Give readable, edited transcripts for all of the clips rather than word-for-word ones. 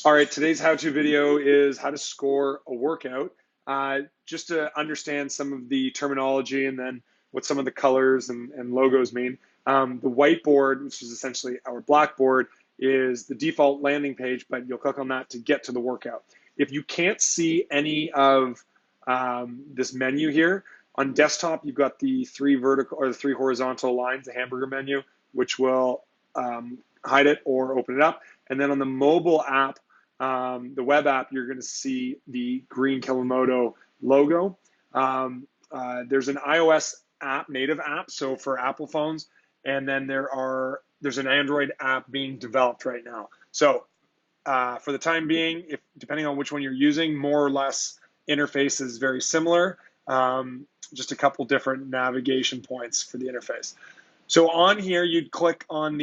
All right, today's how-to video is how to score a workout. Just to understand some of the terminology and then what some of the colors and logos mean. The whiteboard, which is essentially our blackboard, is the default landing page, but you'll click on that to get to the workout. If you can't see any of this menu here, on desktop, you've got the three vertical or the three horizontal lines, the hamburger menu, which will hide it or open it up. And then on the mobile app, the web app, you're going to see the green Kilomoto logo. There's an iOS app, native app, so for Apple phones, and then there's an Android app being developed right now. So for the time being, if depending on which one you're using, more or less interface is very similar. Just a couple different navigation points for the interface. So on here, you'd click on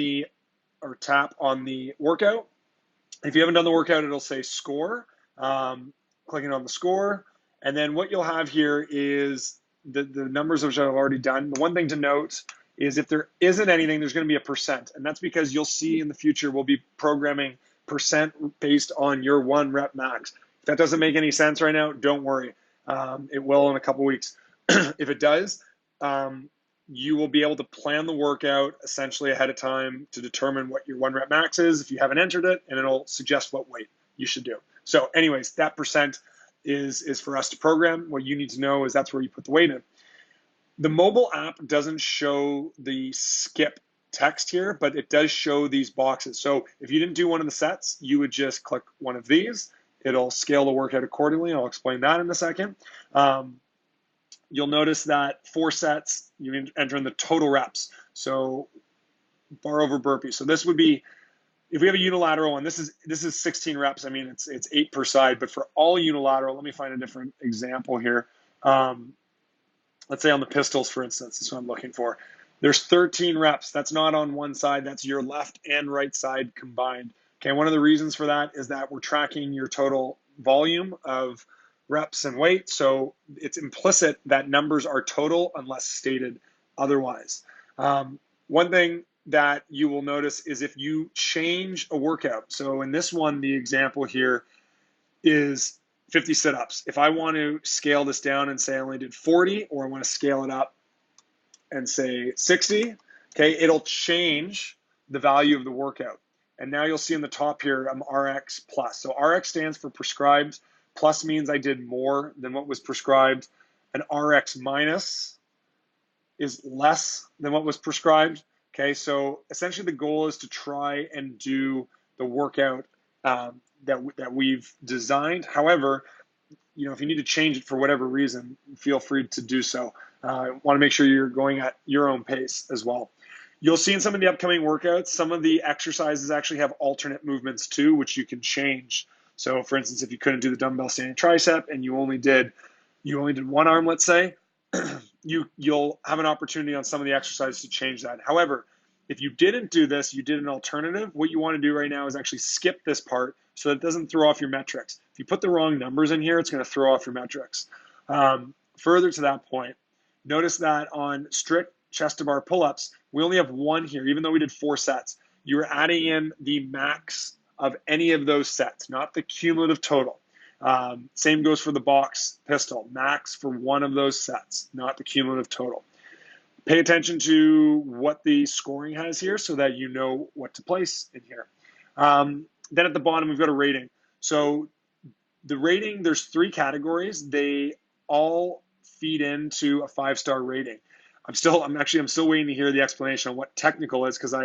or tap on the workout. If you haven't done the workout, it'll say score. Clicking on the score. And then what you'll have here is the numbers which I've already done. The one thing to note is if there isn't anything, there's going to be a percent. And that's because you'll see in the future we'll be programming percent based on your 1 rep max. If that doesn't make any sense right now, don't worry. It will in a couple weeks. If it does, you will be able to plan the workout essentially ahead of time to determine what your 1 rep max is if you haven't entered it, and it'll suggest what weight you should do. So anyways, that percent is for us to program. What you need to know is that's where you put the weight in. The mobile app doesn't show the skip text here, but it does show these boxes. So if you didn't do one of the sets, you would just click one of these. It'll scale the workout accordingly. I'll explain that in a second. You'll notice that 4 sets, you enter in the total reps. So bar over burpee. So this would be, if we have a unilateral one, this is 16 reps. I mean, it's 8 per side, but for all unilateral, let me find a different example here. Let's say on the pistols, for instance, that's what I'm looking for. There's 13 reps. That's not on one side. That's your left and right side combined. Okay, one of the reasons for that is that we're tracking your total volume of reps and weight. So it's implicit that numbers are total unless stated otherwise. One thing that you will notice is if you change a workout. So in this one, the example here is 50 sit-ups. If I want to scale this down and say I only did 40, or I want to scale it up and say 60, okay, it'll change the value of the workout. And now you'll see in the top here, I'm RX plus. So RX stands for prescribed. Plus means I did more than what was prescribed. An RX minus is less than what was prescribed. Okay, so essentially the goal is to try and do the workout that we've designed. However, if you need to change it for whatever reason, feel free to do so. I want to make sure you're going at your own pace as well. You'll see in some of the upcoming workouts, some of the exercises actually have alternate movements too, which you can change. So for instance, if you couldn't do the dumbbell standing tricep and you only did one arm, let's say, you'll have an opportunity on some of the exercises to change that. However, if you didn't do this, you did an alternative, what you want to do right now is actually skip this part so that it doesn't throw off your metrics. If you put the wrong numbers in here, it's going to throw off your metrics. Further to that point, notice that on strict chest to bar pull-ups, we only have 1 here, even though we did 4 sets. You're adding in the max of any of those sets, not the cumulative total. Same goes for the box pistol, max for 1 of those sets, not the cumulative total. Pay attention to what the scoring has here so that you know what to place in here. Then at the bottom, we've got a rating. So the rating, there's 3 categories. They all feed into a 5-star rating. I'm still waiting to hear the explanation on what technical is, because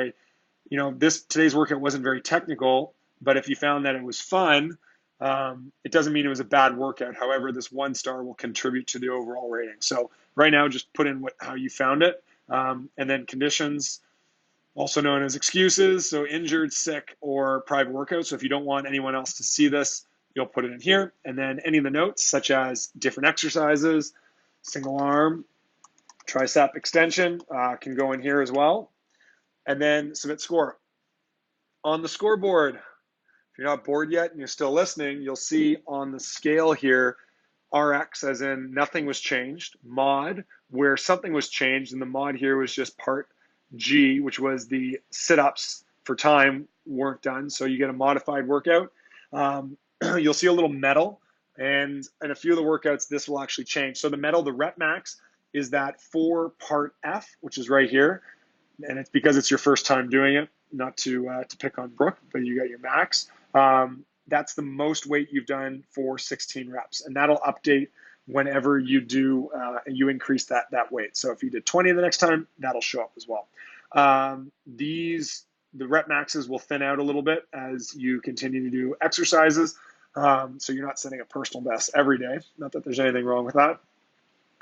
today's workout wasn't very technical, but if you found that it was fun, it doesn't mean it was a bad workout. However, this 1 star will contribute to the overall rating. So right now, just put in how you found it. And then conditions, also known as excuses. So injured, sick, or private workout. So if you don't want anyone else to see this, you'll put it in here. And then any of the notes, such as different exercises, single arm, tricep extension, can go in here as well. And then submit score. On the scoreboard, if you're not bored yet and you're still listening, you'll see on the scale here, RX as in nothing was changed, mod where something was changed, and the mod here was just part G, which was the sit-ups for time weren't done, so you get a modified workout. You'll see a little medal, and in a few of the workouts, this will actually change. So the medal, the rep max, is that 4-part F, which is right here, and it's because it's your first time doing it. Not to pick on Brooke, but you got your max. That's the most weight you've done for 16 reps, and that'll update whenever you do you increase that weight. So if you did 20 the next time, that'll show up as well. The rep maxes will thin out a little bit as you continue to do exercises. So you're not setting a personal best every day. Not that there's anything wrong with that.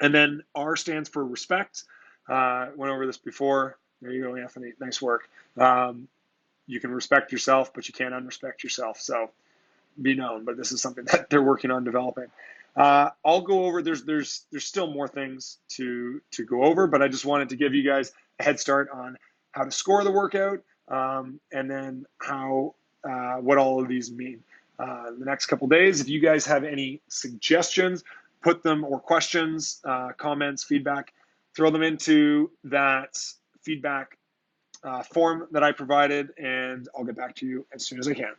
And then R stands for respect. Went over this before. There you go, Anthony. Nice work. You can respect yourself, but you can't unrespect yourself. So be known. But this is something that they're working on developing. I'll go over. There's still more things to go over, but I just wanted to give you guys a head start on how to score the workout, and then how what all of these mean. The next couple days, if you guys have any suggestions, put them, or questions, comments, feedback, throw them into that feedback form that I provided, and I'll get back to you as soon as I can.